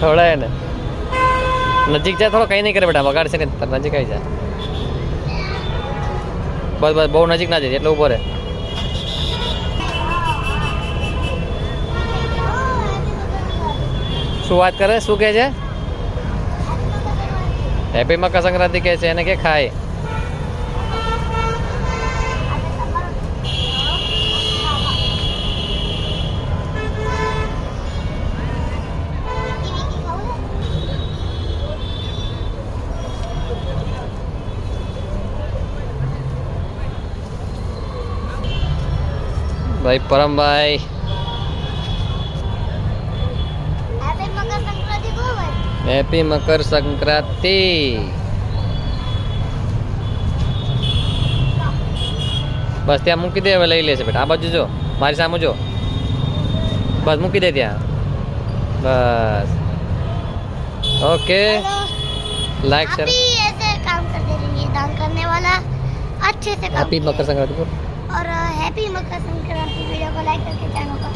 ખવડાય ને નજીક જાય થોડો કઈ નહીં કરે બેટા વગાડશે ને નજીક આવી જાય બસ બસ બહુ નજીક ના જાય એટલે ઉભો રહે શું વાત કરે શું કહે છે હેપી મકર સંક્રાંતિ કહે છે એને કે ખાય ભાઈ પરમભાઈ હેપી મકર સંક્રાંતિ બસ ત્યાં મૂકી દે હવે લઈ લેશે બેટા આ બાજુ જો મારી સામે જો બસ મૂકી દે ત્યાં બસ ओके लाइक शेयर ऐसे काम करते रहिए दान करने वाला अच्छे से हैप्पी मकर संक्रांति और हैप्पी मकर संक्रांति वीडियो को लाइक करके चैनल को